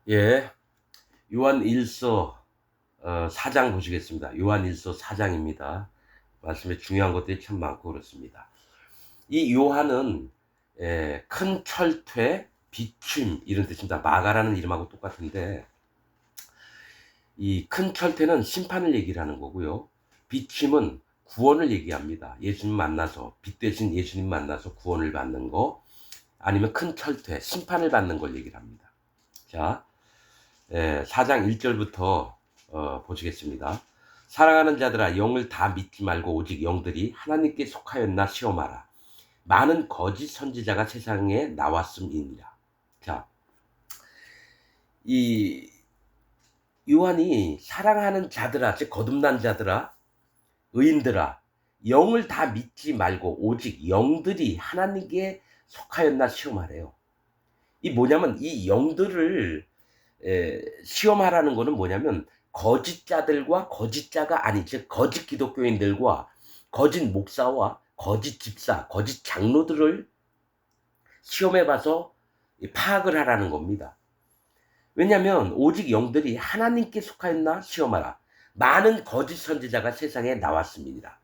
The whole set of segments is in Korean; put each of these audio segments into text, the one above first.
예, 요한 1서 4장 보시겠습니다. 요한 1서 4장입니다. 말씀에 중요한 것들이 참 많고 그렇습니다. 이 요한은 큰 철퇴, 비춤 이런 뜻입니다. 마가라는 이름하고 똑같은데 이 큰 철퇴는 심판을 얘기를 하는 거고요. 비춤은 구원을 얘기합니다. 예수님 만나서 빛 대신 예수님 만나서 구원을 받는 거, 아니면 큰 철퇴, 심판을 받는 걸 얘기를 합니다. 자, 4장 1절부터 보시겠습니다. 사랑하는 자들아, 영을 다 믿지 말고 오직 영들이 하나님께 속하였나 시험하라. 많은 거짓 선지자가 세상에 나왔음이니라. 자, 이 요한이 사랑하는 자들아, 즉 거듭난 자들아, 의인들아, 영을 다 믿지 말고 오직 영들이 하나님께 속하였나 시험하래요. 이 뭐냐면 이 영들을 시험하라는 거는 뭐냐면 거짓자들과 거짓자가 아닌, 즉 거짓 기독교인들과 거짓 목사와 거짓 집사, 거짓 장로들을 시험해봐서 파악을 하라는 겁니다. 왜냐하면 오직 영들이 하나님께 속하였나 시험하라. 많은 거짓 선지자가 세상에 나왔습니다.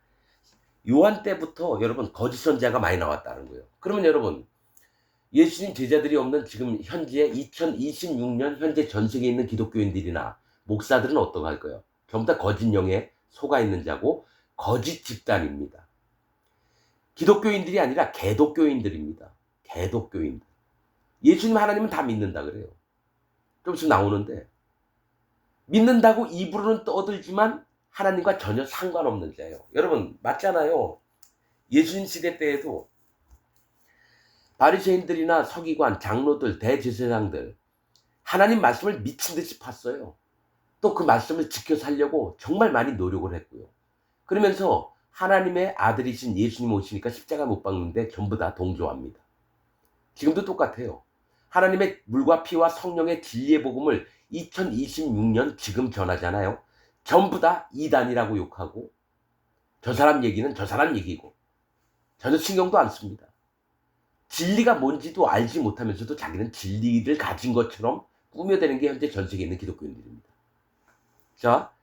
요한 때부터 여러분 거짓 선지자가 많이 나왔다는 거예요. 그러면 여러분, 예수님 제자들이 없는 지금 현재 2026년 현재 전 세계에 있는 기독교인들이나 목사들은 어떻게 할 거예요? 전부 다 거짓 영에 속아 있는 자고 거짓 집단입니다. 기독교인들이 아니라 개독교인들입니다. 개독교인들. 예수님 하나님은 다 믿는다 그래요. 좀 있으면 나오는데, 믿는다고 입으로는 떠들지만 하나님과 전혀 상관없는 자예요. 여러분 맞잖아요. 예수님 시대 때에도 바리새인들이나 서기관, 장로들, 대제사장들 하나님 말씀을 미친 듯이 팠어요. 또 그 말씀을 지켜 살려고 정말 많이 노력을 했고요. 그러면서 하나님의 아들이신 예수님 오시니까 십자가 못 박는데 전부 다 동조합니다. 지금도 똑같아요. 하나님의 물과 피와 성령의 진리의 복음을 2026년 지금 전하잖아요. 전부 다 이단이라고 욕하고, 저 사람 얘기는 저 사람 얘기고 전혀 신경도 안 씁니다. 진리가 뭔지도 알지 못하면서도 자기는 진리를 가진 것처럼 꾸며대는 게 현재 전 세계에 있는 기독교인들입니다. 자,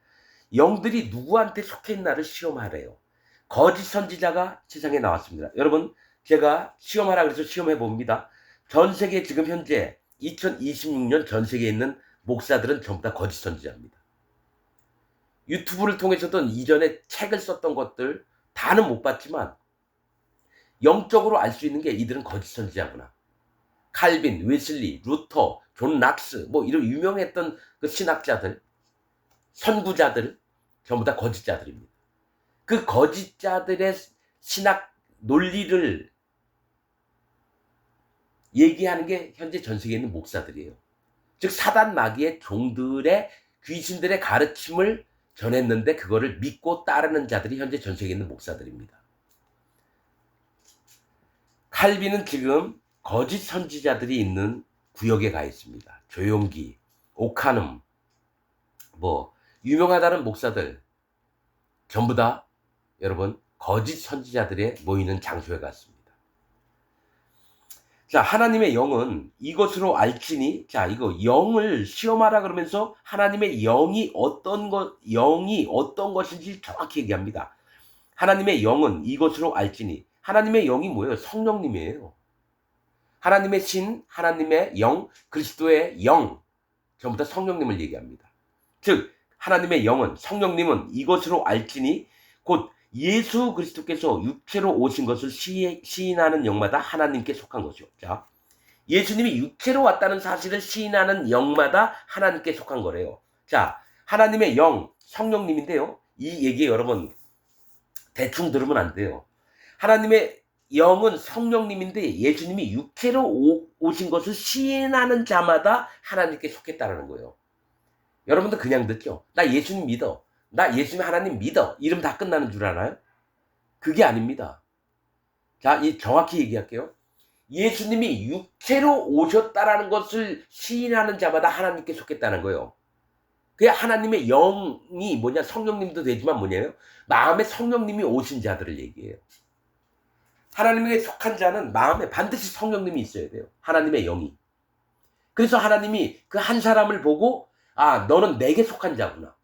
영들이 누구한테 속해 있나를 시험하래요. 거짓 선지자가 세상에 나왔습니다. 여러분, 제가 시험하라 그래서 시험해 봅니다. 전 세계 지금 현재 2026년 전 세계에 있는 목사들은 전부 다 거짓 선지자입니다. 유튜브를 통해서든 이전에 책을 썼던 것들 다는 못 봤지만 영적으로 알 수 있는 게 이들은 거짓 선지자구나. 칼빈, 웨슬리, 루터, 존 락스, 뭐 이런 유명했던 그 신학자들, 선구자들 전부 다 거짓자들입니다. 그 거짓자들의 신학 논리를 얘기하는 게 현재 전 세계에 있는 목사들이에요. 즉 사단 마귀의 종들의 귀신들의 가르침을 전했는데 그거를 믿고 따르는 자들이 현재 전 세계에 있는 목사들입니다. 칼빈은 지금 거짓 선지자들이 있는 구역에 가 있습니다. 조용기, 오카눔, 뭐 유명하다는 목사들 전부 다 여러분 거짓 선지자들의 모이는 장소에 갔습니다. 자, 하나님의 영은 이것으로 알지니, 자, 이거 영을 시험하라 그러면서 하나님의 영이 어떤 것인지 정확히 얘기합니다. 하나님의 영은 이것으로 알지니, 하나님의 영이 뭐예요? 성령님이에요. 하나님의 신, 하나님의 영, 그리스도의 영, 전부 다 성령님을 얘기합니다. 즉 하나님의 영은, 성령님은 이것으로 알지니 곧 예수 그리스도께서 육체로 오신 것을 시인하는 영마다 하나님께 속한 것이요. 자, 예수님이 육체로 왔다는 사실을 시인하는 영마다 하나님께 속한 거래요. 자, 하나님의 영, 성령님인데요. 이 얘기 여러분 대충 들으면 안 돼요. 하나님의 영은 성령님인데 예수님이 육체로 오신 것을 시인하는 자마다 하나님께 속했다는 거예요. 여러분들 그냥 듣죠. 나 예수님 믿어. 나 예수님 하나님 믿어. 이러면 다 끝나는 줄 알아요? 그게 아닙니다. 자, 정확히 얘기할게요. 예수님이 육체로 오셨다라는 것을 시인하는 자마다 하나님께 속했다는 거예요. 그게 하나님의 영이 뭐냐, 성령님도 되지만 뭐냐요? 마음에 성령님이 오신 자들을 얘기해요. 하나님에게 속한 자는 마음에 반드시 성령님이 있어야 돼요. 하나님의 영이. 그래서 하나님이 그 한 사람을 보고 아, 너는 내게 속한 자구나.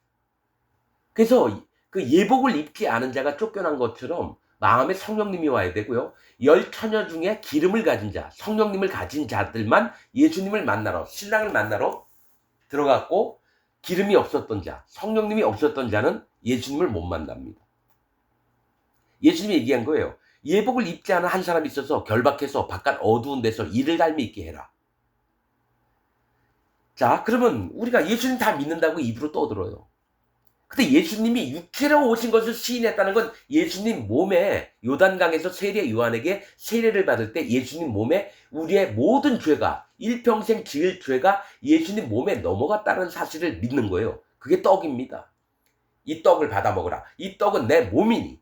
그래서 그 예복을 입지 않은 자가 쫓겨난 것처럼 마음에 성령님이 와야 되고요. 열 처녀 중에 기름을 가진 자, 성령님을 가진 자들만 예수님을 만나러, 신랑을 만나러 들어갔고, 기름이 없었던 자, 성령님이 없었던 자는 예수님을 못 만납니다. 예수님이 얘기한 거예요. 예복을 입지 않은 한 사람이 있어서 결박해서 바깥 어두운 데서 이를 갈미 있게 해라. 자, 그러면 우리가 예수님 다 믿는다고 입으로 떠들어요. 근데 예수님이 육체로 오신 것을 시인했다는 건 예수님 몸에 요단강에서 세례 요한에게 세례를 받을 때 예수님 몸에 우리의 모든 죄가 일평생 지을 죄가 예수님 몸에 넘어갔다는 사실을 믿는 거예요. 그게 떡입니다. 이 떡을 받아 먹으라. 이 떡은 내 몸이니.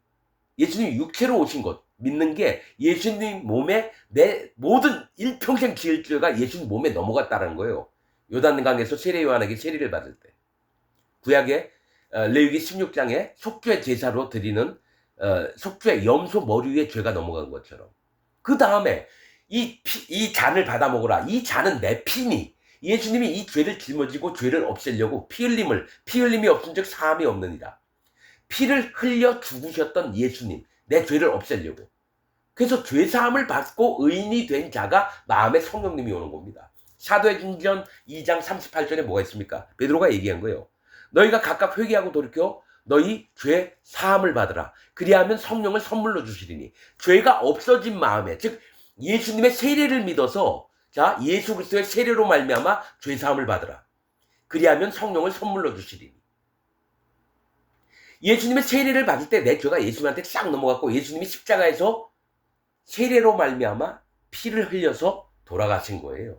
예수님이 육체로 오신 것 믿는 게 예수님 몸에 내 모든 일평생 지을 죄가 예수님 몸에 넘어갔다는 거예요. 요단강에서 세례 요한에게 세례를 받을 때. 구약의 레위기 16장에 속죄 제사로 드리는 속죄 염소 머리 위에 죄가 넘어간 것처럼 그 다음에 이 잔을 받아 먹으라. 이 잔은 내 피니. 예수님이 이 죄를 짊어지고 죄를 없애려고 피 흘림이 없은 즉 사함이 없느니라. 피를 흘려 죽으셨던 예수님, 내 죄를 없애려고. 그래서 죄사함을 받고 의인이 된 자가 마음에 성령님이 오는 겁니다. 사도행전 2장 38절에 뭐가 있습니까? 베드로가 얘기한 거예요. 너희가 각각 회개하고 돌이켜 너희 죄 사함을 받으라. 그리하면 성령을 선물로 주시리니. 죄가 없어진 마음에, 즉 예수님의 세례를 믿어서 자 예수 그리스도의 세례로 말미암아 죄 사함을 받으라. 그리하면 성령을 선물로 주시리니. 예수님의 세례를 받을 때 내 죄가 예수님한테 싹 넘어갔고 예수님이 십자가에서 세례로 말미암아 피를 흘려서 돌아가신 거예요.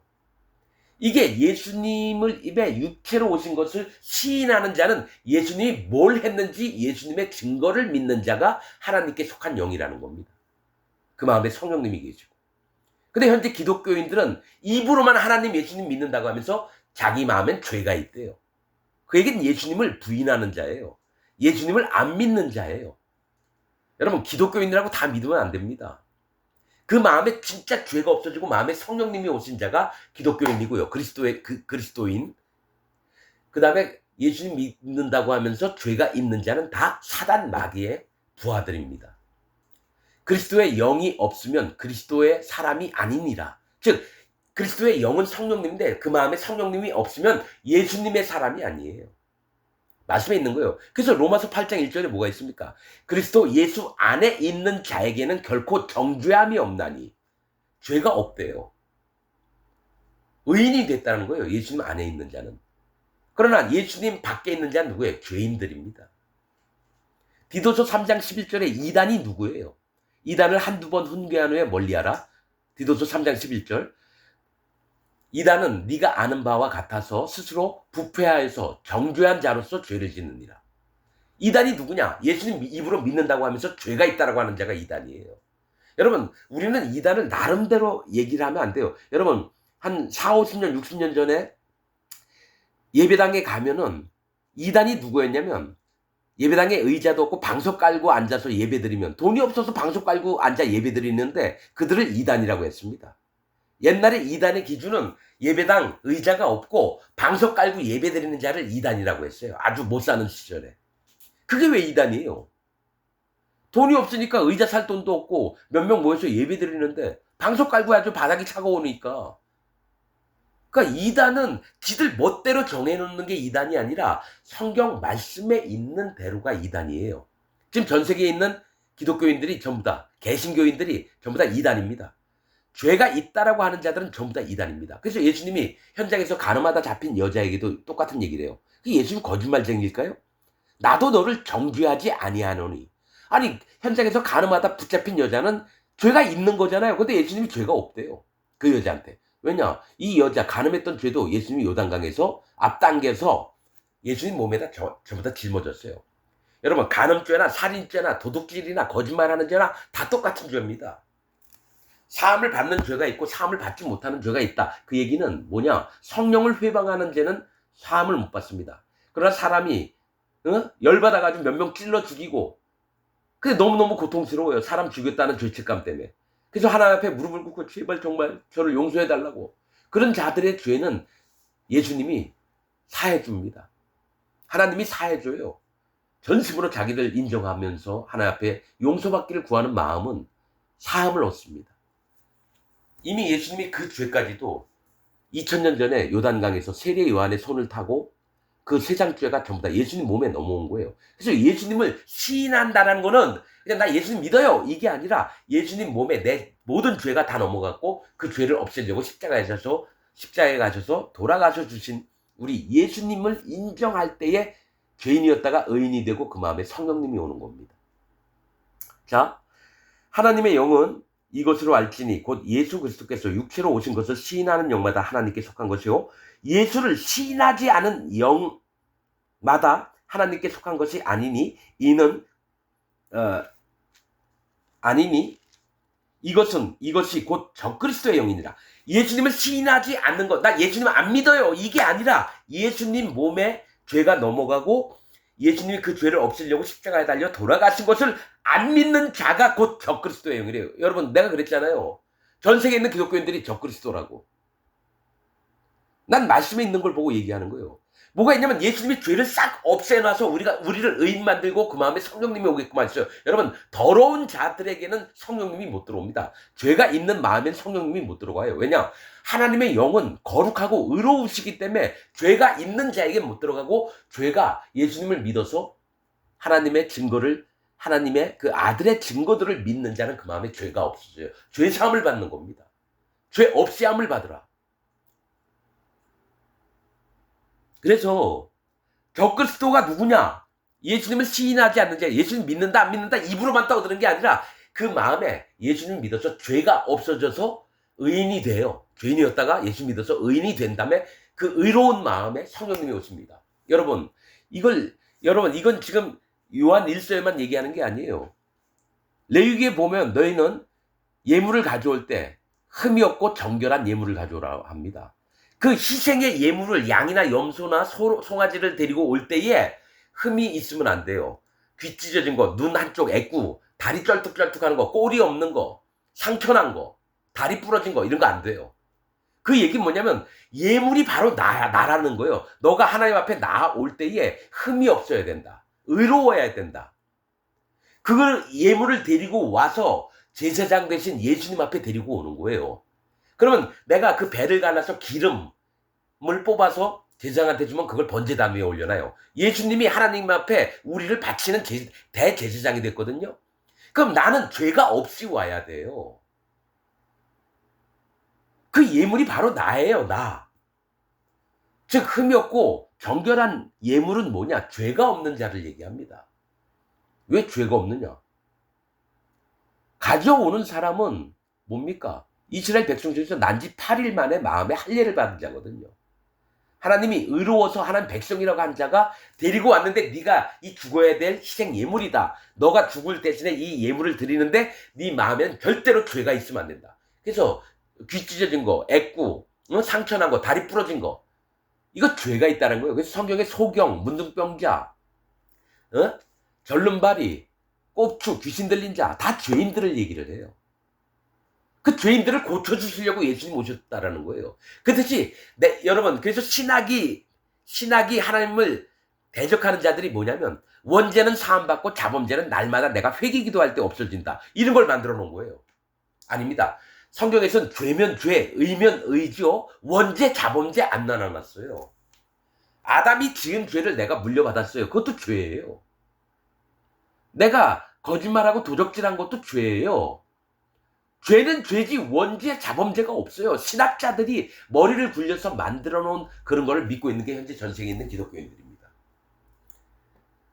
이게 예수님을 입에 육체로 오신 것을 시인하는 자는 예수님이 뭘 했는지 예수님의 증거를 믿는 자가 하나님께 속한 영이라는 겁니다. 그 마음에 성령님이 계시고. 근데 현재 기독교인들은 입으로만 하나님 예수님 믿는다고 하면서 자기 마음엔 죄가 있대요. 그 얘기는 예수님을 부인하는 자예요. 예수님을 안 믿는 자예요. 여러분 기독교인이라고 다 믿으면 안 됩니다. 그 마음에 진짜 죄가 없어지고 마음에 성령님이 오신 자가 기독교인이고요. 그리스도인. 그 다음에 예수님 믿는다고 하면서 죄가 있는 자는 다 사단 마귀의 부하들입니다. 그리스도의 영이 없으면 그리스도의 사람이 아니니라. 즉 그리스도의 영은 성령님인데 그 마음에 성령님이 없으면 예수님의 사람이 아니에요. 말씀에 있는 거예요. 그래서 로마서 8장 1절에 뭐가 있습니까? 그리스도 예수 안에 있는 자에게는 결코 정죄함이 없나니. 죄가 없대요. 의인이 됐다는 거예요. 예수님 안에 있는 자는. 그러나 예수님 밖에 있는 자는 누구예요? 죄인들입니다. 디도서 3장 11절에 이단이 누구예요? 이단을 한두 번 훈계한 후에 멀리하라. 디도서 3장 11절. 이단은 네가 아는 바와 같아서 스스로 부패하여서 정죄한 자로서 죄를 짓느니라. 이단이 누구냐? 예수님 입으로 믿는다고 하면서 죄가 있다라고 하는 자가 이단이에요. 여러분 우리는 이단을 나름대로 얘기를 하면 안 돼요. 여러분 한 4, 50년, 60년 전에 예배당에 가면은 이단이 누구였냐면 예배당에 의자도 없고 방석 깔고 앉아서 예배드리면 돈이 없어서 방석 깔고 앉아 예배드리는데 그들을 이단이라고 했습니다. 옛날에 이단의 기준은 예배당 의자가 없고 방석 깔고 예배드리는 자를 이단이라고 했어요. 아주 못 사는 시절에. 그게 왜 이단이에요? 돈이 없으니까 의자 살 돈도 없고 몇 명 모여서 예배드리는데 방석 깔고 아주 바닥이 차가우니까. 그러니까 이단은 지들 멋대로 정해놓는 게 이단이 아니라 성경 말씀에 있는 대로가 이단이에요. 지금 전 세계에 있는 기독교인들이 전부 다 개신교인들이 전부 다 이단입니다. 죄가 있다라고 하는 자들은 전부 다 이단입니다. 그래서 예수님이 현장에서 가늠하다 잡힌 여자에게도 똑같은 얘기를 해요. 예수님 거짓말쟁이일까요? 나도 너를 정죄하지 아니하노니. 아니 현장에서 가늠하다 붙잡힌 여자는 죄가 있는 거잖아요. 근데 예수님이 죄가 없대요. 그 여자한테. 왜냐? 이 여자 가늠했던 죄도 예수님이 요단강에서 앞당겨서 예수님 몸에다 전부 다 짊어졌어요. 여러분 간음죄나 살인죄나 도둑질이나 거짓말하는 죄나 다 똑같은 죄입니다. 사함을 받는 죄가 있고 사함을 받지 못하는 죄가 있다. 그 얘기는 뭐냐? 성령을 회방하는 죄는 사함을 못 받습니다. 그러나 사람이 열받아가지고 몇 명 찔러 죽이고 그게 너무너무 고통스러워요. 사람 죽였다는 죄책감 때문에. 그래서 하나님 앞에 무릎을 꿇고 제발 정말 저를 용서해달라고. 그런 자들의 죄는 예수님이 사해 줍니다. 하나님이 사해 줘요. 전심으로 자기를 인정하면서 하나님 앞에 용서받기를 구하는 마음은 사함을 얻습니다. 이미 예수님이 그 죄까지도 2000년 전에 요단강에서 세례 요한의 손을 타고 그 세상 죄가 전부 다 예수님 몸에 넘어온 거예요. 그래서 예수님을 시인한다는 거는 그냥 나 예수님 믿어요 이게 아니라 예수님 몸에 내 모든 죄가 다 넘어갔고 그 죄를 없애려고 십자가에 가셔서 돌아가셔 주신 우리 예수님을 인정할 때에 죄인이었다가 의인이 되고 그 마음에 성령님이 오는 겁니다. 자, 하나님의 영은 이것으로 알지니 곧 예수 그리스도께서 육체로 오신 것을 시인하는 영마다 하나님께 속한 것이요 예수를 시인하지 않은 영마다 하나님께 속한 것이 아니니 이는 아니니 이것이 곧 적그리스도의 영이니라. 예수님을 시인하지 않는 것, 나 예수님 안 믿어요 이게 아니라 예수님 몸에 죄가 넘어가고 예수님이 그 죄를 없애려고 십자가에 달려 돌아가신 것을 안 믿는 자가 곧 적그리스도의 영이래요. 여러분 내가 그랬잖아요. 전 세계에 있는 기독교인들이 적그리스도라고. 난 말씀에 있는 걸 보고 얘기하는 거예요. 뭐가 있냐면 예수님이 죄를 싹 없애놔서 우리를 의인 만들고 그 마음에 성령님이 오게끔 하셨어요. 여러분 더러운 자들에게는 성령님이 못 들어옵니다. 죄가 있는 마음엔 성령님이 못 들어가요. 왜냐? 하나님의 영은 거룩하고 의로우시기 때문에 죄가 있는 자에게 못 들어가고 죄가 예수님을 믿어서 하나님의 증거를 하나님의 그 아들의 증거들을 믿는 자는 그 마음에 죄가 없어져요. 죄 사함을 받는 겁니다. 죄 없애함을 받으라. 그래서 적그리스도가 누구냐? 예수님을 시인하지 않는 자, 예수님 믿는다 안 믿는다 입으로만 떠드는 게 아니라 그 마음에 예수님 믿어서 죄가 없어져서 의인이 돼요. 죄인이었다가 예수 믿어서 의인이 된 다음에 그 의로운 마음에 성령님이 오십니다. 여러분 이건 지금 요한 1서에만 얘기하는 게 아니에요. 레위기에 보면 너희는 예물을 가져올 때 흠이 없고 정결한 예물을 가져오라 합니다. 그 희생의 예물을 양이나 염소나 송아지를 데리고 올 때에 흠이 있으면 안 돼요. 귀 찢어진 거, 눈 한쪽 애꾸, 다리 쩔뚝쩔뚝하는 거, 꼬리 없는 거, 상처난 거, 다리 부러진 거 이런 거 안 돼요. 그 얘기는 뭐냐면 예물이 바로 나라는 거예요. 너가 하나님 앞에 나올 때에 흠이 없어야 된다. 의로워야 된다. 그걸 예물을 데리고 와서 제사장 대신 예수님 앞에 데리고 오는 거예요. 그러면 내가 그 배를 갈라서 기름을 뽑아서 제사장한테 주면 그걸 번제단 위에 올려놔요. 예수님이 하나님 앞에 우리를 바치는 대제사장이 됐거든요. 그럼 나는 죄가 없이 와야 돼요. 그 예물이 바로 나예요, 나. 즉 흠이 없고 정결한 예물은 뭐냐? 죄가 없는 자를 얘기합니다. 왜 죄가 없느냐? 가져오는 사람은 뭡니까? 이스라엘 백성 중에서 난지 8일 만에 마음에 할례를 받은 자거든요. 하나님이 의로워서 하나님 백성이라고 한 자가 데리고 왔는데 네가 이 죽어야 될 희생 예물이다. 너가 죽을 대신에 이 예물을 드리는데 네 마음에는 절대로 죄가 있으면 안 된다. 그래서 귀 찢어진 거, 애꾸, 상처난 거, 다리 부러진 거 이거 죄가 있다는 거예요. 그래서 성경에 소경, 문둥병자, 절름발이, 꼽추, 귀신 들린 자 다 죄인들을 얘기를 해요. 그 죄인들을 고쳐주시려고 예수님 오셨다라는 거예요. 그렇듯이 여러분 그래서 신학이 하나님을 대적하는 자들이 뭐냐면 원죄는 사함받고 자범죄는 날마다 내가 회개 기도할 때 없어진다. 이런 걸 만들어 놓은 거예요. 아닙니다. 성경에서는 죄면 죄, 의면 의죠. 원죄, 자범죄 안 나눠놨어요. 아담이 지은 죄를 내가 물려받았어요. 그것도 죄예요. 내가 거짓말하고 도적질한 것도 죄예요. 죄는 죄지 원죄, 자범죄가 없어요. 신학자들이 머리를 굴려서 만들어 놓은 그런 거를 믿고 있는 게 현재 전 세계에 있는 기독교인들입니다.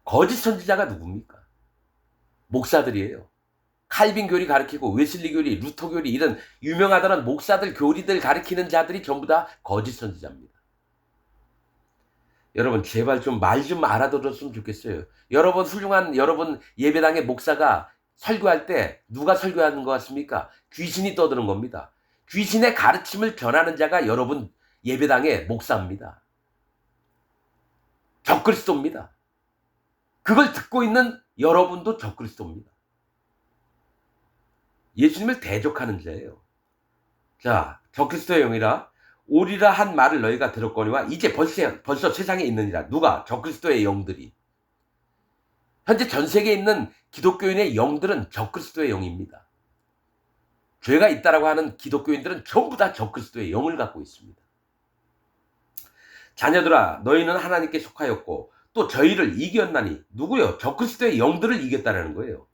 거짓 선지자가 누굽니까? 목사들이에요. 칼빈 교리 가르치고 웨슬리 교리, 루터 교리 이런 유명하다는 목사들, 교리들 가르치는 자들이 전부 다 거짓 선지자입니다. 여러분 제발 좀 말 좀 알아들었으면 좋겠어요. 여러분 예배당의 목사가 설교할 때 누가 설교하는 것 같습니까? 귀신이 떠드는 겁니다. 귀신의 가르침을 전하는 자가 여러분 예배당의 목사입니다. 적그리스도입니다. 그걸 듣고 있는 여러분도 적그리스도입니다. 예수님을 대적하는 자예요. 자, 적그리스도의 영이라 오리라 한 말을 너희가 들었거니와 이제 벌써 세상에 있느니라. 누가? 적그리스도의 영들이. 현재 전 세계에 있는 기독교인의 영들은 적그리스도의 영입니다. 죄가 있다라고 하는 기독교인들은 전부 다 적그리스도의 영을 갖고 있습니다. 자녀들아, 너희는 하나님께 속하였고 또 저희를 이겼나니. 누구요? 적그리스도의 영들을 이겼다라는 거예요.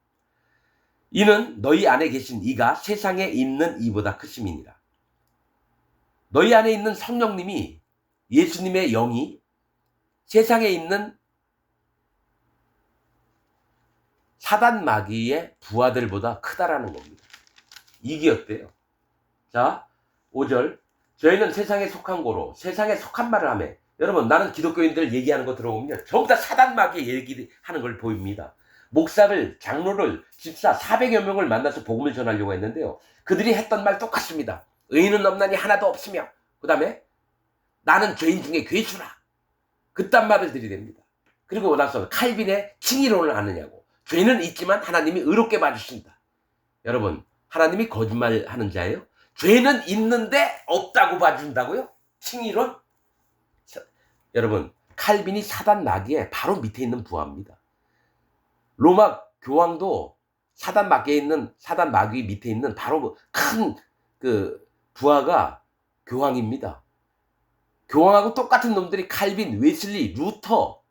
이는 너희 안에 계신 이가 세상에 있는 이보다 크심이니라. 너희 안에 있는 성령님이, 예수님의 영이 세상에 있는 사단 마귀의 부하들보다 크다라는 겁니다. 이기었대요. 자, 5절. 저희는 세상에 속한 고로 세상에 속한 말을 하며. 여러분, 나는 기독교인들 얘기하는 거 들어보면 전부 다 사단 마귀의 얘기하는 걸 보입니다. 목사를, 장로를, 집사 400여 명을 만나서 복음을 전하려고 했는데요. 그들이 했던 말 똑같습니다. 의인은 없나니 하나도 없으며, 그 다음에 나는 죄인 중에 괴수라. 그딴 말을 들이댑니다. 그리고 나서 칼빈의 칭의론을 아느냐고. 죄는 있지만 하나님이 의롭게 봐주신다. 여러분, 하나님이 거짓말하는 자예요? 죄는 있는데 없다고 봐준다고요? 칭의론? 여러분, 칼빈이 사단 마귀의 바로 밑에 있는 부하입니다. 로마 교황도 사단 마귀 밑에 있는 바로 큰 그 부하가 교황입니다. 교황하고 똑같은 놈들이 칼빈, 웨슬리, 루터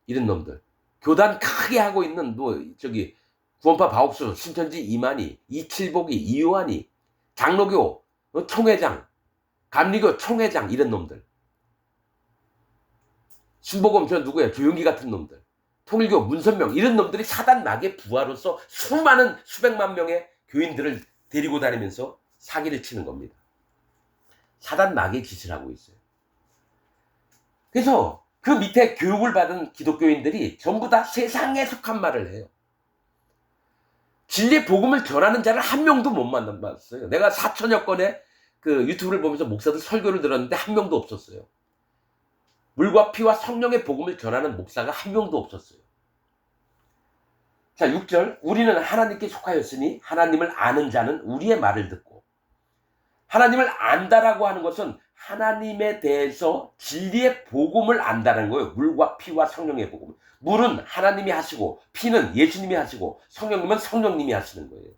이런 놈들. 교단 크게 하고 있는 구원파 바옥수, 신천지 이만희, 이칠복이, 이요한이, 장로교 총회장, 감리교 총회장 이런 놈들. 신보검 저 누구야? 조용기 같은 놈들. 통일교 문선명 이런 놈들이 사단 마귀의 부하로서 수많은 수백만 명의 교인들을 데리고 다니면서 사기를 치는 겁니다. 사단 마귀의 짓을 하고 있어요. 그래서 그 밑에 교육을 받은 기독교인들이 전부 다 세상에 속한 말을 해요. 진리의 복음을 전하는 자를 한 명도 못 만나봤어요. 내가 4천여 건의 그 유튜브를 보면서 목사들 설교를 들었는데 한 명도 없었어요. 물과 피와 성령의 복음을 전하는 목사가 한 명도 없었어요. 자, 6절. 우리는 하나님께 속하였으니 하나님을 아는 자는 우리의 말을 듣고. 하나님을 안다라고 하는 것은 하나님에 대해서 진리의 복음을 안다는 거예요. 물과 피와 성령의 복음. 물은 하나님이 하시고 피는 예수님이 하시고 성령님은 성령님이 하시는 거예요.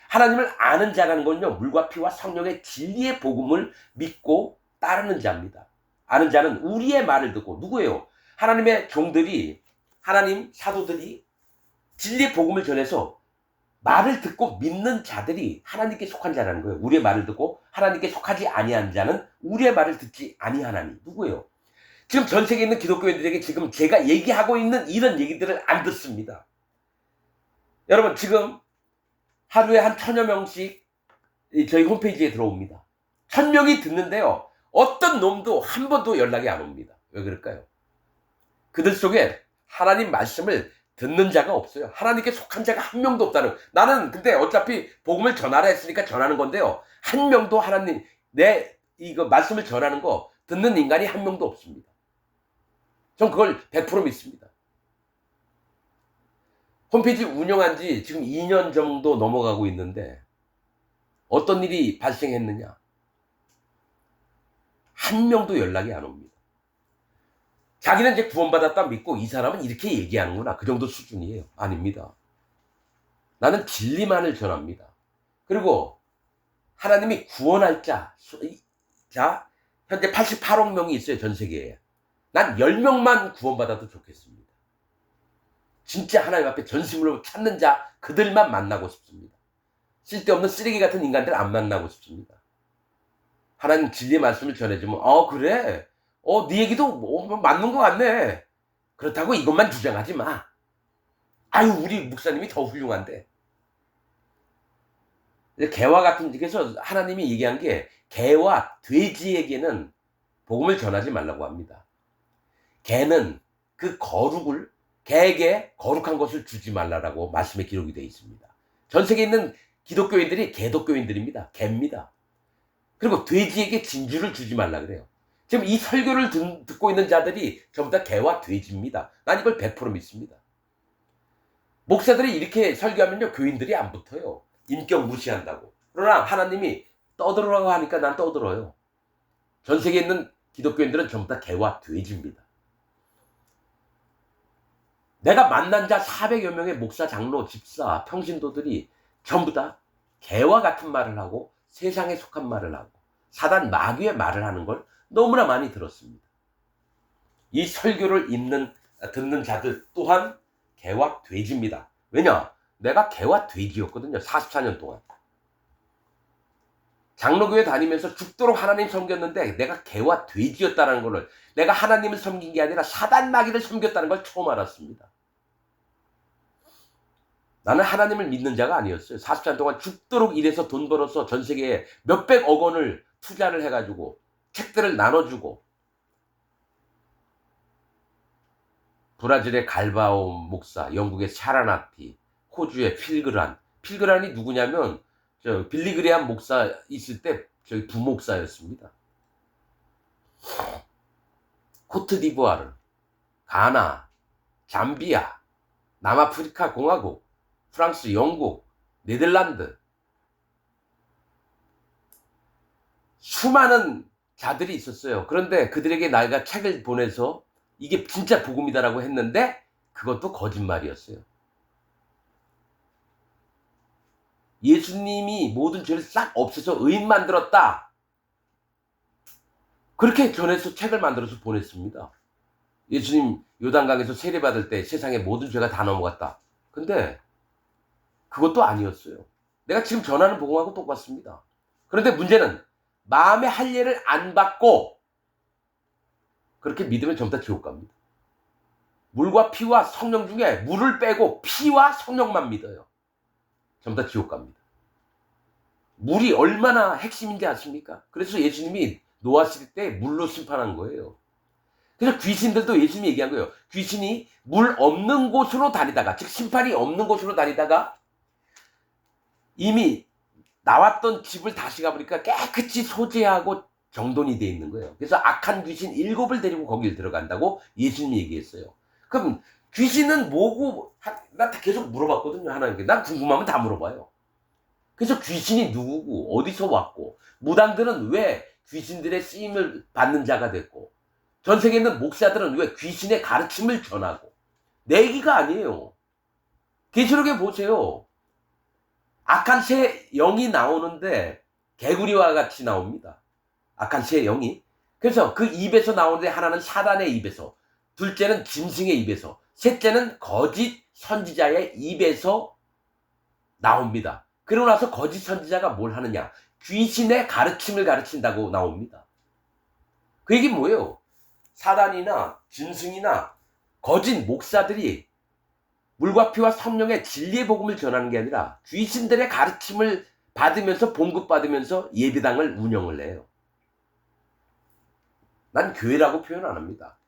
하나님을 아는 자라는 건요, 물과 피와 성령의 진리의 복음을 믿고 따르는 자입니다. 아는 자는 우리의 말을 듣고. 누구예요? 하나님의 종들이, 하나님 사도들이 진리의 복음을 전해서 말을 듣고 믿는 자들이 하나님께 속한 자라는 거예요. 우리의 말을 듣고 하나님께 속하지 아니한 자는 우리의 말을 듣지 아니하나니. 누구예요? 지금 전 세계에 있는 기독교인들에게 지금 제가 얘기하고 있는 이런 얘기들을 안 듣습니다. 여러분, 지금 하루에 한 1000여 명씩 저희 홈페이지에 들어옵니다. 1000명이 듣는데요, 어떤 놈도 한 번도 연락이 안 옵니다. 왜 그럴까요? 그들 속에 하나님 말씀을 듣는 자가 없어요. 하나님께 속한 자가 한 명도 없다는. 나는 근데 어차피 복음을 전하라 했으니까 전하는 건데요, 한 명도 하나님 이거 말씀을 전하는 거 듣는 인간이 한 명도 없습니다. 전 그걸 100% 믿습니다. 홈페이지 운영한 지 지금 2년 정도 넘어가고 있는데 어떤 일이 발생했느냐? 한 명도 연락이 안 옵니다. 자기는 이제 구원받았다 믿고 이 사람은 이렇게 얘기하는구나, 그 정도 수준이에요. 아닙니다. 나는 진리만을 전합니다. 그리고 하나님이 구원할 자, 현재 88억 명이 있어요, 전 세계에. 난 10명만 구원받아도 좋겠습니다. 진짜 하나님 앞에 전심으로 찾는 자, 그들만 만나고 싶습니다. 쓸데없는 쓰레기 같은 인간들 안 만나고 싶습니다. 하나님 진리의 말씀을 전해주면, 그래, 네 얘기도 맞는 것 같네. 그렇다고 이것만 주장하지 마. 아유, 우리 목사님이 더 훌륭한데. 개와 같은, 그래서 하나님이 얘기한 게, 개와 돼지에게는 복음을 전하지 말라고 합니다. 개는 그 거룩을, 개에게 거룩한 것을 주지 말라라고 말씀에 기록이 되어 있습니다. 전 세계에 있는 기독교인들이 개독교인들입니다. 개입니다. 그리고 돼지에게 진주를 주지 말라 그래요. 지금 이 설교를 듣고 있는 자들이 전부 다 개와 돼지입니다. 난 이걸 100% 믿습니다. 목사들이 이렇게 설교하면요, 교인들이 안 붙어요. 인격 무시한다고. 그러나 하나님이 떠들으라고 하니까 난 떠들어요. 전 세계에 있는 기독교인들은 전부 다 개와 돼지입니다. 내가 만난 자 400여 명의 목사, 장로, 집사, 평신도들이 전부 다 개와 같은 말을 하고 세상에 속한 말을 하고 사단 마귀의 말을 하는 걸 너무나 많이 들었습니다. 이 설교를 듣는 자들 또한 개와 돼지입니다. 왜냐? 내가 개와 돼지였거든요. 44년 동안. 장로교회 다니면서 죽도록 하나님 섬겼는데 내가 개와 돼지였다는 것을, 내가 하나님을 섬긴 게 아니라 사단 마귀를 섬겼다는 걸 처음 알았습니다. 나는 하나님을 믿는 자가 아니었어요. 44년 동안 죽도록 일해서 돈 벌어서 전 세계에 몇백억 원을 투자를 해가지고 책들을 나눠주고, 브라질의 갈바옴 목사, 영국의 샤라나티, 호주의 필그란이 누구냐면 빌리그레암 목사 있을 때 저희 부목사였습니다. 코트디부아르, 가나, 잠비아, 남아프리카 공화국, 프랑스, 영국, 네덜란드, 수많은 자들이 있었어요. 그런데 그들에게 내가 책을 보내서 이게 진짜 복음이다라고 했는데 그것도 거짓말이었어요. 예수님이 모든 죄를 싹 없애서 의인 만들었다, 그렇게 전해서 책을 만들어서 보냈습니다. 예수님 요단강에서 세례받을 때 세상의 모든 죄가 다 넘어갔다. 근데 그것도 아니었어요. 내가 지금 전하는 복음하고 똑같습니다. 그런데 문제는 마음의 할례를 안 받고 그렇게 믿으면 전부 다 지옥 갑니다. 물과 피와 성령 중에 물을 빼고 피와 성령만 믿어요. 전부 다 지옥 갑니다. 물이 얼마나 핵심인지 아십니까? 그래서 예수님이 노아 시대 때 물로 심판한 거예요. 그래서 귀신들도 예수님이 얘기한 거예요. 귀신이 물 없는 곳으로 다니다가, 즉 심판이 없는 곳으로 다니다가 이미 나왔던 집을 다시 가보니까 깨끗이 소재하고 정돈이 돼 있는 거예요. 그래서 악한 귀신 7을 데리고 거길 들어간다고 예수님이 얘기했어요. 그럼 귀신은 뭐고? 나 계속 물어봤거든요, 하나님께. 난 궁금하면 다 물어봐요. 그래서 귀신이 누구고 어디서 왔고, 무당들은 왜 귀신들의 쓰임을 받는 자가 됐고, 전 세계에 있는 목사들은 왜 귀신의 가르침을 전하고, 내 얘기가 아니에요. 계시록에 보세요. 악한 새 영이 나오는데 개구리와 같이 나옵니다. 악한 새 영이. 그래서 그 입에서 나오는데 하나는 사단의 입에서, 둘째는 짐승의 입에서, 셋째는 거짓 선지자의 입에서 나옵니다. 그러고 나서 거짓 선지자가 뭘 하느냐? 귀신의 가르침을 가르친다고 나옵니다. 그 얘기는 뭐예요? 사단이나 짐승이나 거짓 목사들이 물과 피와 성령의 진리의 복음을 전하는 게 아니라 귀신들의 가르침을 받으면서 봉급받으면서 예배당을 운영을 해요. 난 교회라고 표현 안 합니다.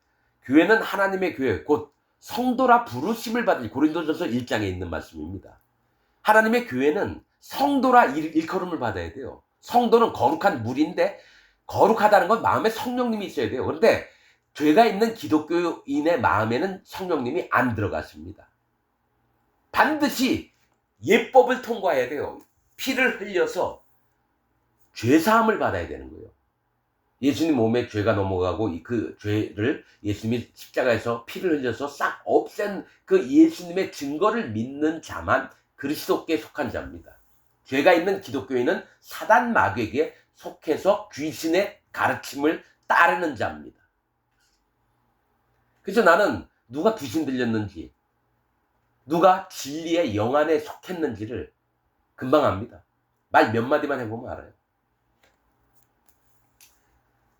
교회는 하나님의 교회, 곧 성도라 부르심을 받을, 고린도전서 1장에 있는 말씀입니다. 하나님의 교회는 성도라 일컬음을 받아야 돼요. 성도는 거룩한 물인데, 거룩하다는 건 마음에 성령님이 있어야 돼요. 그런데 죄가 있는 기독교인의 마음에는 성령님이 안 들어갔습니다. 반드시 예법을 통과해야 돼요. 피를 흘려서 죄사함을 받아야 되는 거예요. 예수님 몸에 죄가 넘어가고 그 죄를 예수님이 십자가에서 피를 흘려서 싹 없앤 그 예수님의 증거를 믿는 자만 그리스도께 속한 자입니다. 죄가 있는 기독교인은 사단 마귀에게 속해서 귀신의 가르침을 따르는 자입니다. 그래서 나는 누가 귀신 들렸는지, 누가 진리의 영 안에 속했는지를 금방 압니다. 말 몇 마디만 해보면 알아요.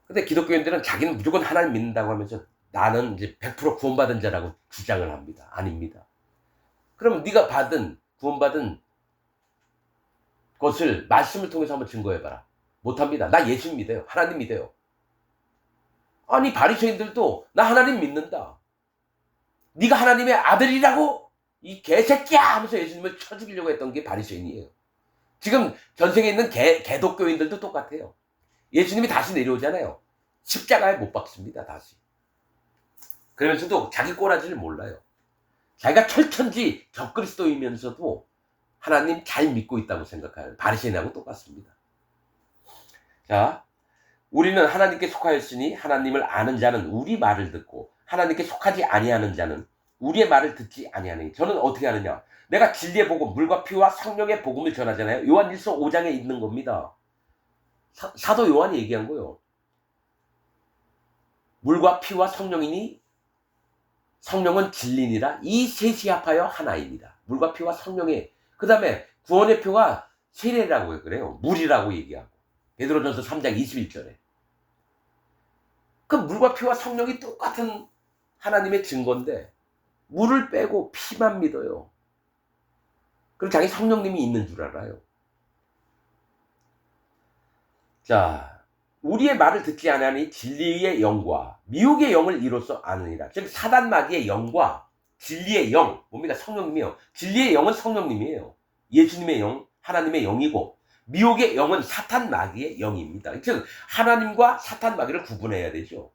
근데 기독교인들은 자기는 무조건 하나님 믿는다고 하면서 나는 이제 100% 구원받은 자라고 주장을 합니다. 아닙니다. 그럼 네가 구원받은 것을 말씀을 통해서 한번 증거해봐라. 못합니다. 나 예수 믿어요. 하나님 믿어요. 아니, 바리새인들도 나 하나님 믿는다. 네가 하나님의 아들이라고? 이 개새끼야! 하면서 예수님을 쳐 죽이려고 했던 게 바리새인이에요. 지금 전 세계에 있는 개독교인들도 똑같아요. 예수님이 다시 내려오잖아요. 십자가에 못 박습니다. 다시. 그러면서도 자기 꼬라지를 몰라요. 자기가 철천지 적그리스도이면서도 하나님 잘 믿고 있다고 생각하는 바리새인하고 똑같습니다. 자, 우리는 하나님께 속하였으니 하나님을 아는 자는 우리 말을 듣고 하나님께 속하지 아니하는 자는 우리의 말을 듣지 아니하느니. 저는 어떻게 하느냐? 내가 진리의 복음, 물과 피와 성령의 복음을 전하잖아요. 요한일서 5장에 있는 겁니다. 사도 요한이 얘기한 거예요. 물과 피와 성령이니 성령은 진리니라. 이 셋이 합하여 하나입니다. 물과 피와 성령의, 그 다음에 구원의 표가 세례라고 그래요. 물이라고 얘기하고. 베드로전서 3장 21절에. 그 물과 피와 성령이 똑같은 하나님의 증거인데 물을 빼고 피만 믿어요. 그럼 자기 성령님이 있는 줄 알아요. 자, 우리의 말을 듣지 아니하니 진리의 영과 미혹의 영을 이로써 아느니라. 즉 사단 마귀의 영과 진리의 영, 뭡니까? 성령님이에요. 진리의 영은 성령님이에요. 예수님의 영, 하나님의 영이고, 미혹의 영은 사탄 마귀의 영입니다. 즉 하나님과 사탄 마귀를 구분해야 되죠.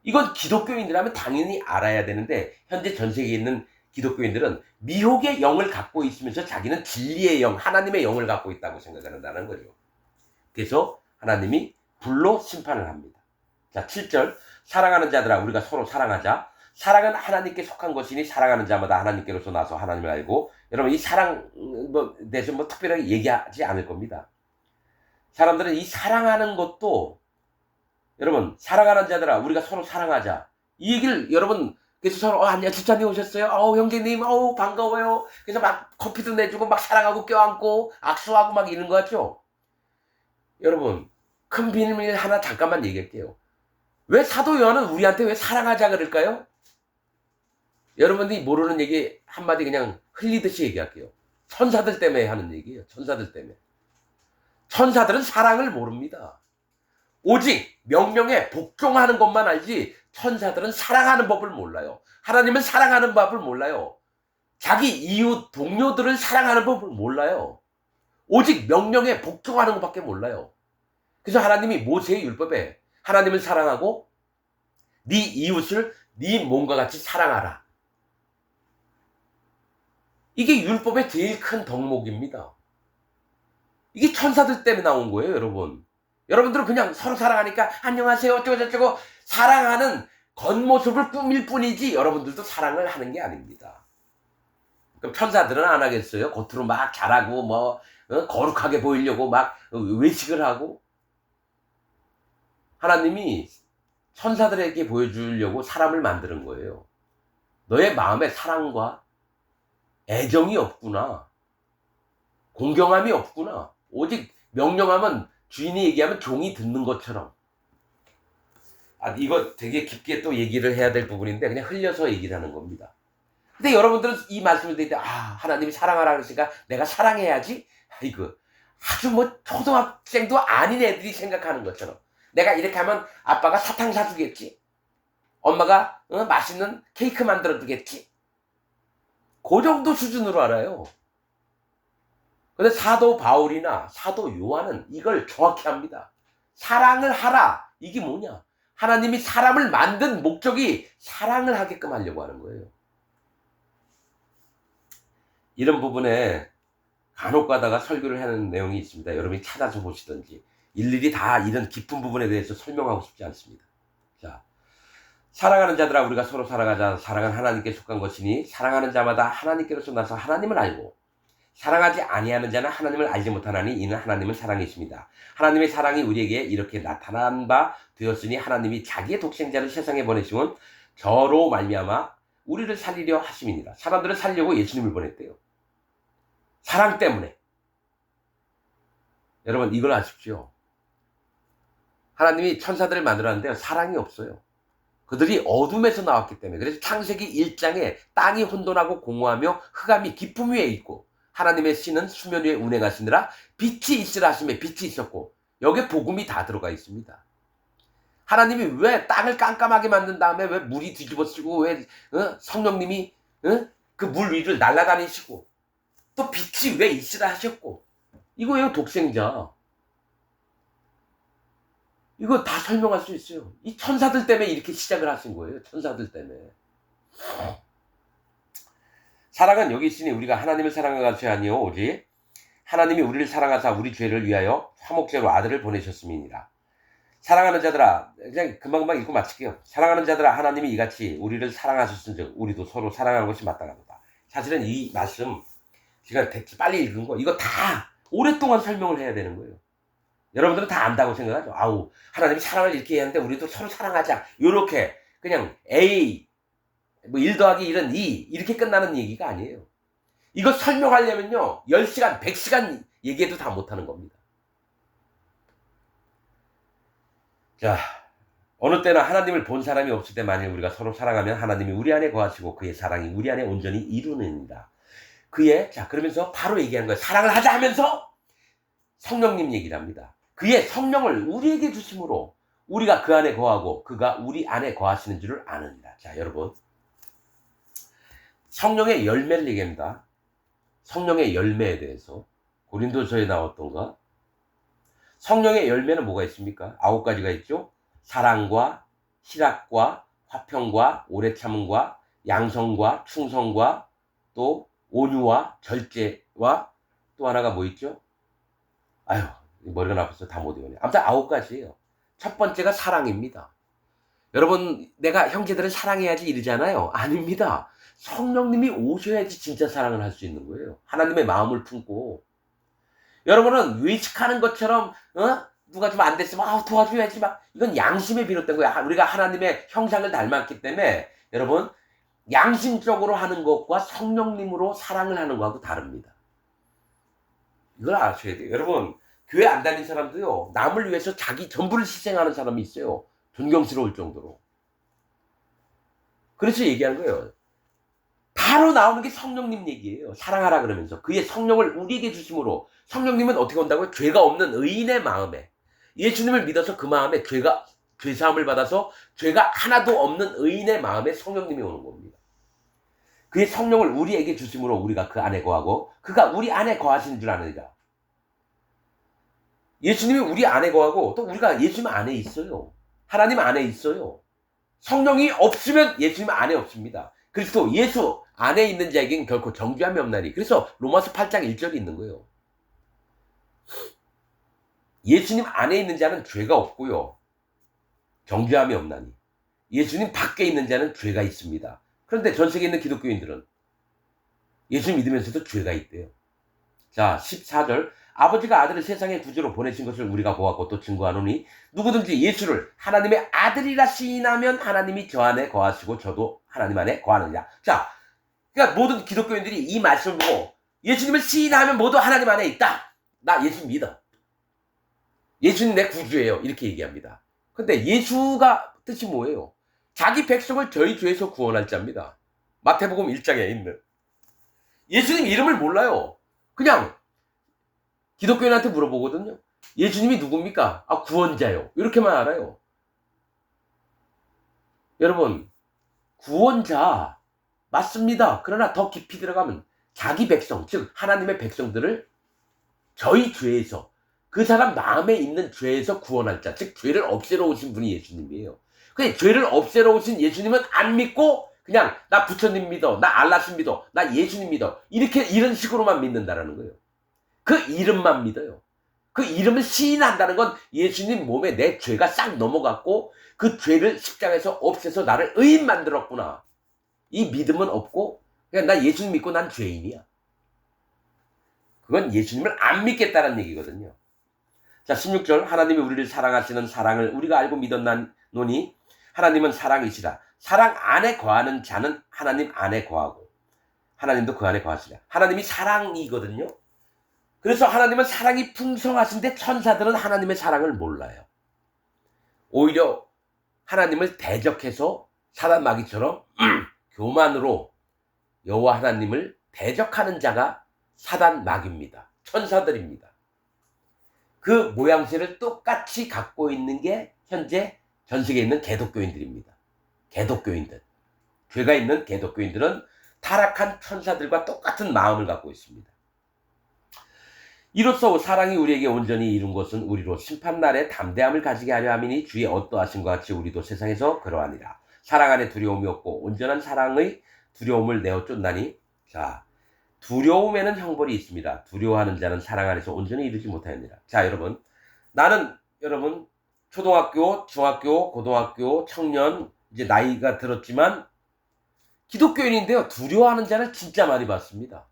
이건 기독교인이라면 당연히 알아야 되는데 현재 전 세계에 있는 기독교인들은 미혹의 영을 갖고 있으면서 자기는 진리의 영, 하나님의 영을 갖고 있다고 생각한다는 거죠. 그래서 하나님이 불로 심판을 합니다. 자, 7절. 사랑하는 자들아 우리가 서로 사랑하자. 사랑은 하나님께 속한 것이니 사랑하는 자마다 하나님께로서 나서 하나님을 알고. 여러분 이 사랑 대해서 특별하게 얘기하지 않을 겁니다. 사람들은 이 사랑하는 것도, 여러분 사랑하는 자들아 우리가 서로 사랑하자, 이 얘기를 여러분 그래서 서로 안녕 집사님 오셨어요? 형제님 반가워요. 그래서 막 커피도 내주고 막 사랑하고 껴안고 악수하고 막 이런 거 같죠? 여러분 큰 비밀 하나 잠깐만 얘기할게요. 왜 사도 요한은 우리한테 왜 사랑하자 그럴까요? 여러분들이 모르는 얘기 한마디 그냥 흘리듯이 얘기할게요. 천사들 때문에 하는 얘기예요. 천사들 때문에. 천사들은 사랑을 모릅니다. 오직 명령에 복종하는 것만 알지 천사들은 사랑하는 법을 몰라요. 하나님은 사랑하는 법을 몰라요. 자기 이웃 동료들을 사랑하는 법을 몰라요. 오직 명령에 복종하는 것밖에 몰라요. 그래서 하나님이 모세의 율법에 하나님을 사랑하고 네 이웃을 네 몸과 같이 사랑하라. 이게 율법의 제일 큰 덕목입니다. 이게 천사들 때문에 나온 거예요, 여러분. 여러분들은 그냥 서로 사랑하니까 안녕하세요 어쩌고저쩌고 사랑하는 겉모습을 꾸밀 뿐이지 여러분들도 사랑을 하는 게 아닙니다. 그럼 천사들은 안 하겠어요? 겉으로 막 잘하고 거룩하게 보이려고 막 외식을 하고. 하나님이 천사들에게 보여주려고 사람을 만드는 거예요. 너의 마음에 사랑과 애정이 없구나. 공경함이 없구나. 오직 명령하면 주인이 얘기하면 종이 듣는 것처럼. 이거 되게 깊게 또 얘기를 해야 될 부분인데 그냥 흘려서 얘기를 하는 겁니다. 근데 여러분들은 이 말씀을 듣을 때 하나님이 사랑하라 그러니까 내가 사랑해야지. 이거 아주 초등학생도 아닌 애들이 생각하는 것처럼 내가 이렇게 하면 아빠가 사탕 사주겠지. 엄마가 맛있는 케이크 만들어 주겠지. 그 정도 수준으로 알아요. 근데 사도 바울이나 사도 요한은 이걸 정확히 합니다. 사랑을 하라. 이게 뭐냐? 하나님이 사람을 만든 목적이 사랑을 하게끔 하려고 하는 거예요. 이런 부분에 간혹 가다가 설교를 하는 내용이 있습니다. 여러분이 찾아서 보시든지. 일일이 다 이런 깊은 부분에 대해서 설명하고 싶지 않습니다. 자, 사랑하는 자들아 우리가 서로 사랑하자. 사랑은 하나님께 속한 것이니 사랑하는 자마다 하나님께로서 나서 하나님을 알고 사랑하지 아니하는 자는 하나님을 알지 못하나니 이는 하나님은 사랑이십니다. 하나님의 사랑이 우리에게 이렇게 나타난 바 되었으니 하나님이 자기의 독생자를 세상에 보내시면 저로 말미암아 우리를 살리려 하심이니라. 사람들을 살리려고 예수님을 보냈대요. 사랑 때문에. 여러분 이걸 아십시오. 하나님이 천사들을 만들었는데요. 사랑이 없어요. 그들이 어둠에서 나왔기 때문에. 그래서 창세기 1장에 땅이 혼돈하고 공허하며 흑암이 깊음 위에 있고 하나님의 신은 수면 위에 운행하시느라 빛이 있으라 하심에 빛이 있었고 여기에 복음이 다 들어가 있습니다. 하나님이 왜 땅을 깜깜하게 만든 다음에 왜 물이 뒤집어지고 왜 성령님이 그 물 위를 날아다니시고 또 빛이 왜 있으라 하셨고 이거예요. 독생자. 이거 다 설명할 수 있어요. 이 천사들 때문에 이렇게 시작을 하신 거예요. 천사들 때문에. 사랑은 여기 있으니 우리가 하나님을 사랑한 것이 아니요 오직 하나님이 우리를 사랑하사 우리 죄를 위하여 화목제로 아들을 보내셨음이니라. 사랑하는 자들아, 그냥 금방금방 읽고 마칠게요. 사랑하는 자들아, 하나님이 이같이 우리를 사랑하셨은즉 우리도 서로 사랑하는 것이 마땅하도다. 사실은 이 말씀 제가 빨리 읽은 거 이거 다 오랫동안 설명을 해야 되는 거예요. 여러분들은 다 안다고 생각하죠. 아우, 하나님이 사랑을 이렇게 하는데 우리도 서로 사랑하자. 요렇게 그냥 A 뭐 1 더하기 1은 2 이렇게 끝나는 얘기가 아니에요. 이거 설명하려면요 10시간 100시간 얘기해도 다 못하는 겁니다. 자, 어느 때나 하나님을 본 사람이 없을 때 만일 우리가 서로 사랑하면 하나님이 우리 안에 거하시고 그의 사랑이 우리 안에 온전히 이루느니라. 자, 그러면서 바로 얘기하는 거예요. 사랑을 하자 하면서 성령님 얘기를 합니다. 그의 성령을 우리에게 주심으로 우리가 그 안에 거하고 그가 우리 안에 거하시는 줄을 아느니라. 자, 여러분, 성령의 열매를 얘기합니다. 성령의 열매에 대해서 고린도서에 나왔던가? 성령의 열매는 뭐가 있습니까? 9가지가 있죠. 사랑과 희락과 화평과 오래 참음과 양성과 충성과 또 온유와 절제와 또 하나가 뭐 있죠? 아유, 머리가 나빠서 다 못 외우네. 아무튼 9가지예요. 첫 번째가 사랑입니다. 여러분, 내가 형제들을 사랑해야지 이러잖아요. 아닙니다. 성령님이 오셔야지 진짜 사랑을 할 수 있는 거예요. 하나님의 마음을 품고. 여러분은 외식하는 것처럼 누가 좀 안 됐으면 도와줘야지 막 이건 양심에 비롯된 거야. 우리가 하나님의 형상을 닮았기 때문에 여러분 양심적으로 하는 것과 성령님으로 사랑을 하는 것하고 다릅니다. 이걸 아셔야 돼요. 여러분, 교회 안 다니는 사람도요 남을 위해서 자기 전부를 희생하는 사람이 있어요. 존경스러울 정도로. 그래서 얘기하는 거예요. 바로 나오는 게 성령님 얘기예요. 사랑하라 그러면서 그의 성령을 우리에게 주심으로. 성령님은 어떻게 온다고요? 죄가 없는 의인의 마음에, 예수님을 믿어서 그 마음에 죄사함을 받아서 죄가 하나도 없는 의인의 마음에 성령님이 오는 겁니다. 그의 성령을 우리에게 주심으로 우리가 그 안에 거하고 그가 우리 안에 거하시는 줄 아느니라. 예수님이 우리 안에 거하고 또 우리가 예수님 안에 있어요. 하나님 안에 있어요. 성령이 없으면 예수님 안에 없습니다. 그리스도 예수 안에 있는 자에겐 결코 정죄함이 없나니. 그래서 로마서 8장 1절이 있는 거예요. 예수님 안에 있는 자는 죄가 없고요. 정죄함이 없나니. 예수님 밖에 있는 자는 죄가 있습니다. 그런데 전 세계에 있는 기독교인들은 예수 믿으면서도 죄가 있대요. 자, 14절. 아버지가 아들을 세상의 구주로 보내신 것을 우리가 보았고 또 증거하노니 누구든지 예수를 하나님의 아들이라 시인하면 하나님이 저 안에 거하시고 저도 하나님 안에 거하느니라. 자, 그러니까 모든 기독교인들이 이 말씀을 보고 예수님을 시인하면 모두 하나님 안에 있다. 나 예수 믿어. 예수님 내 구주예요. 이렇게 얘기합니다. 근데 예수가 뜻이 뭐예요? 자기 백성을 저희 죄에서 구원할 자입니다. 마태복음 1장에 있는. 예수님 이름을 몰라요. 그냥 기독교인한테 물어보거든요. 예수님이 누굽니까? 구원자요. 이렇게만 알아요. 여러분, 구원자 맞습니다. 그러나 더 깊이 들어가면 자기 백성, 즉 하나님의 백성들을 저희 죄에서, 그 사람 마음에 있는 죄에서 구원할 자, 즉 죄를 없애러 오신 분이 예수님이에요. 근데 죄를 없애러 오신 예수님은 안 믿고 그냥 나 부처님 믿어, 나 알라신 믿어, 나 예수님 믿어, 이런 식으로만 믿는다라는 거예요. 그 이름만 믿어요. 그 이름을 시인한다는 건 예수님 몸에 내 죄가 싹 넘어갔고 그 죄를 십자가에서 없애서 나를 의인 만들었구나. 이 믿음은 없고 그냥 나 예수님 믿고 난 죄인이야. 그건 예수님을 안 믿겠다는 얘기거든요. 자, 16절. 하나님이 우리를 사랑하시는 사랑을 우리가 알고 믿었나노니 하나님은 사랑이시라. 사랑 안에 거하는 자는 하나님 안에 거하고 하나님도 그 안에 거하시라. 하나님이 사랑이거든요. 그래서 하나님은 사랑이 풍성하신데 천사들은 하나님의 사랑을 몰라요. 오히려 하나님을 대적해서 사단 마귀처럼 교만으로 여호와 하나님을 대적하는 자가 사단 마귀입니다. 천사들입니다. 그 모양새를 똑같이 갖고 있는 게 현재 전 세계에 있는 개독교인들입니다. 개독교인들. 죄가 있는 개독교인들은 타락한 천사들과 똑같은 마음을 갖고 있습니다. 이로써 사랑이 우리에게 온전히 이룬 것은 우리로 심판날에 담대함을 가지게 하려 함이니 주의 어떠하심과 같이 우리도 세상에서 그러하니라. 사랑 안에 두려움이 없고 온전한 사랑의 두려움을 내어 쫓나니. 자, 두려움에는 형벌이 있습니다. 두려워하는 자는 사랑 안에서 온전히 이루지 못하였느니라. 자, 여러분, 나는 여러분 초등학교, 중학교, 고등학교, 청년, 이제 나이가 들었지만 기독교인인데요. 두려워하는 자를 진짜 많이 봤습니다.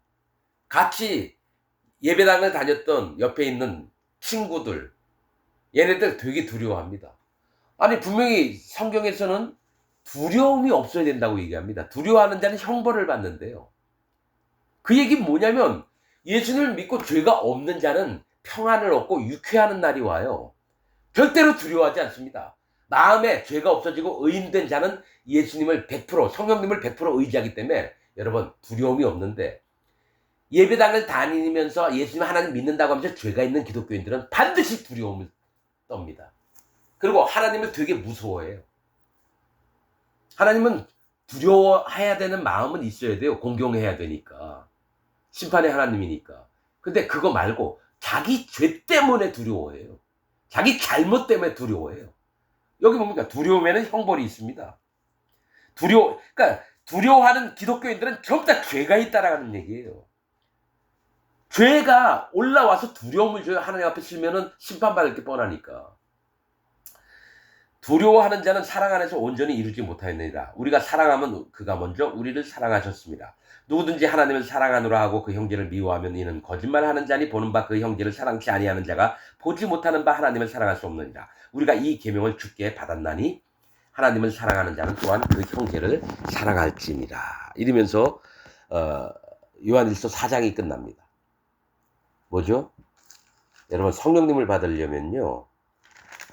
같이 예배당을 다녔던 옆에 있는 친구들, 얘네들 되게 두려워합니다. 아니, 분명히 성경에서는 두려움이 없어야 된다고 얘기합니다. 두려워하는 자는 형벌을 받는데요. 그 얘기는 뭐냐면 예수님을 믿고 죄가 없는 자는 평안을 얻고 유쾌하는 날이 와요. 절대로 두려워하지 않습니다. 마음에 죄가 없어지고 의인된 자는 예수님을 100%, 성령님을 100% 의지하기 때문에 여러분 두려움이 없는데, 예배당을 다니면서 예수님 하나님 믿는다고 하면서 죄가 있는 기독교인들은 반드시 두려움을 떱니다. 그리고 하나님을 되게 무서워해요. 하나님은 두려워해야 되는 마음은 있어야 돼요. 공경해야 되니까. 심판의 하나님이니까. 근데 그거 말고 자기 죄 때문에 두려워해요. 자기 잘못 때문에 두려워해요. 여기 뭡니까? 두려움에는 형벌이 있습니다. 그러니까 두려워하는 기독교인들은 전부 다 죄가 있다라는 얘기예요. 죄가 올라와서 두려움을 줘요. 하나님 앞에 서면은 심판받을 게 뻔하니까. 두려워하는 자는 사랑 안에서 온전히 이루지 못하였느니라. 우리가 사랑하면 그가 먼저 우리를 사랑하셨습니다. 누구든지 하나님을 사랑하노라 하고 그 형제를 미워하면 이는 거짓말하는 자니 보는 바 그 형제를 사랑치 아니하는 자가 보지 못하는 바 하나님을 사랑할 수 없느니라. 우리가 이 계명을 주께 받았나니 하나님을 사랑하는 자는 또한 그 형제를 사랑할지니라. 이러면서 요한일서 4장이 끝납니다. 뭐죠? 여러분, 성령님을 받으려면요,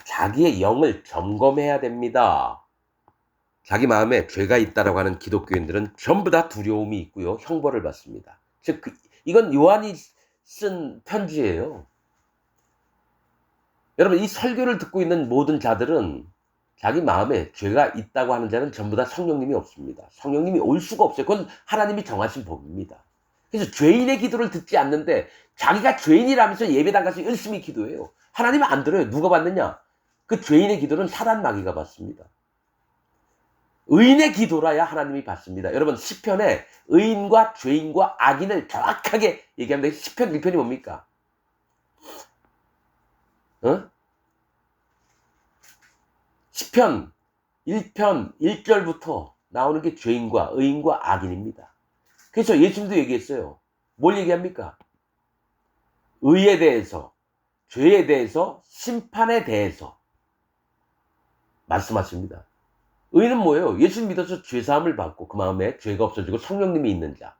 자기의 영을 점검해야 됩니다. 자기 마음에 죄가 있다라고 하는 기독교인들은 전부 다 두려움이 있고요, 형벌을 받습니다. 즉 이건 요한이 쓴 편지예요. 여러분, 이 설교를 듣고 있는 모든 자들은 자기 마음에 죄가 있다고 하는 자는 전부 다 성령님이 없습니다. 성령님이 올 수가 없어요. 그건 하나님이 정하신 법입니다. 그래서 죄인의 기도를 듣지 않는데 자기가 죄인이라면서 예배당 가서 열심히 기도해요. 하나님은 안 들어요. 누가 받느냐? 그 죄인의 기도는 사단 마귀가 받습니다. 의인의 기도라야 하나님이 받습니다. 여러분, 시편에 의인과 죄인과 악인을 정확하게 얘기합니다. 시편 1편이 뭡니까? 시편 1편 1절부터 나오는 게 죄인과 의인과 악인입니다. 그래서 예수님도 얘기했어요. 뭘 얘기합니까? 의에 대해서, 죄에 대해서, 심판에 대해서 말씀하십니다. 의는 뭐예요? 예수님 믿어서 죄사함을 받고 그 마음에 죄가 없어지고 성령님이 있는 자.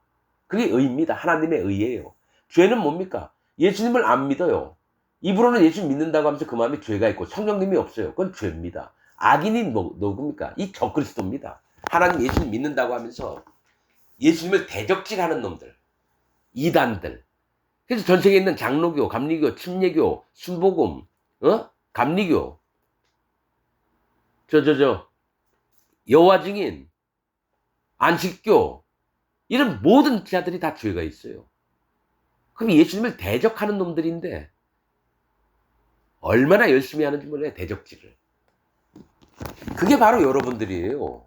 그게 의입니다. 하나님의 의예요. 죄는 뭡니까? 예수님을 안 믿어요. 입으로는 예수님 믿는다고 하면서 그 마음에 죄가 있고 성령님이 없어요. 그건 죄입니다. 악인이 누굽니까? 이 적그리스도입니다. 하나님 예수님 믿는다고 하면서 예수님을 대적질하는 놈들, 이단들. 그래서 전 세계에 있는 장로교, 감리교, 침례교, 순복음, 감리교, 여호와 증인, 안식교, 이런 모든 자들이 다 죄가 있어요. 그럼 예수님을 대적하는 놈들인데 얼마나 열심히 하는지 몰라요, 대적질을. 그게 바로 여러분들이에요.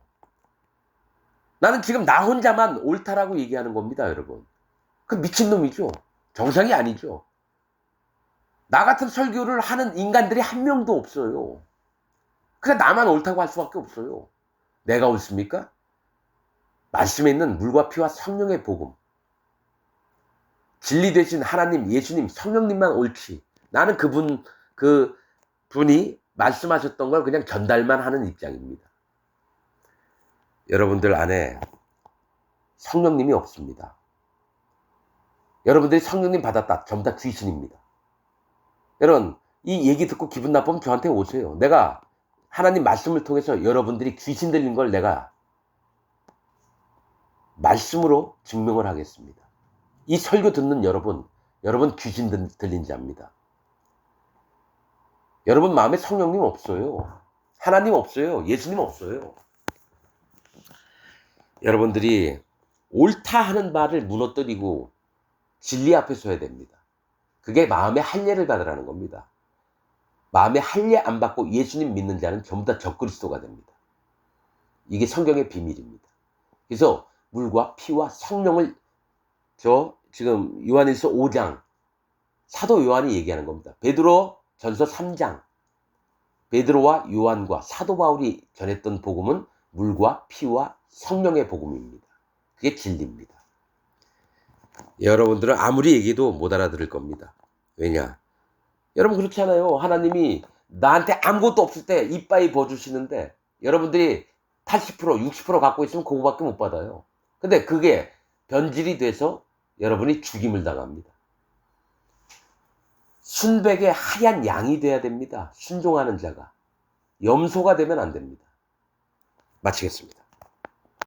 나는 지금 나 혼자만 옳다라고 얘기하는 겁니다, 여러분. 그 미친놈이죠. 정상이 아니죠. 나 같은 설교를 하는 인간들이 한 명도 없어요. 그래, 나만 옳다고 할 수밖에 없어요. 내가 옳습니까? 말씀에 있는 물과 피와 성령의 복음, 진리 되신 하나님, 예수님, 성령님만 옳지. 나는 그분이 말씀하셨던 걸 그냥 전달만 하는 입장입니다. 여러분들 안에 성령님이 없습니다. 여러분들이 성령님 받았다, 전부 다 귀신입니다. 여러분, 이 얘기 듣고 기분 나쁘면 저한테 오세요. 내가 하나님 말씀을 통해서 여러분들이 귀신 들린 걸 내가 말씀으로 증명을 하겠습니다. 이 설교 듣는 여러분 귀신 들린 자입니다. 여러분 마음에 성령님 없어요. 하나님 없어요. 예수님 없어요. 여러분들이 옳다 하는 말을 무너뜨리고 진리 앞에 서야 됩니다. 그게 마음의 할례를 받으라는 겁니다. 마음의 할례 안 받고 예수님 믿는 자는 전부 다 적그리스도가 됩니다. 이게 성경의 비밀입니다. 그래서 물과 피와 성령을 지금 요한일서 5장 사도 요한이 얘기하는 겁니다. 베드로 전서 3장 베드로와 요한과 사도 바울이 전했던 복음은 물과 피와 성령의 복음입니다. 그게 진리입니다. 여러분들은 아무리 얘기해도 못 알아들을 겁니다. 왜냐? 여러분 그렇잖아요. 하나님이 나한테 아무것도 없을 때 이빠이 부어주시는데 여러분들이 80% 60% 갖고 있으면 그거밖에 못 받아요. 근데 그게 변질이 돼서 여러분이 죽임을 당합니다. 순백의 하얀 양이 돼야 됩니다. 순종하는 자가. 염소가 되면 안 됩니다. 마치겠습니다.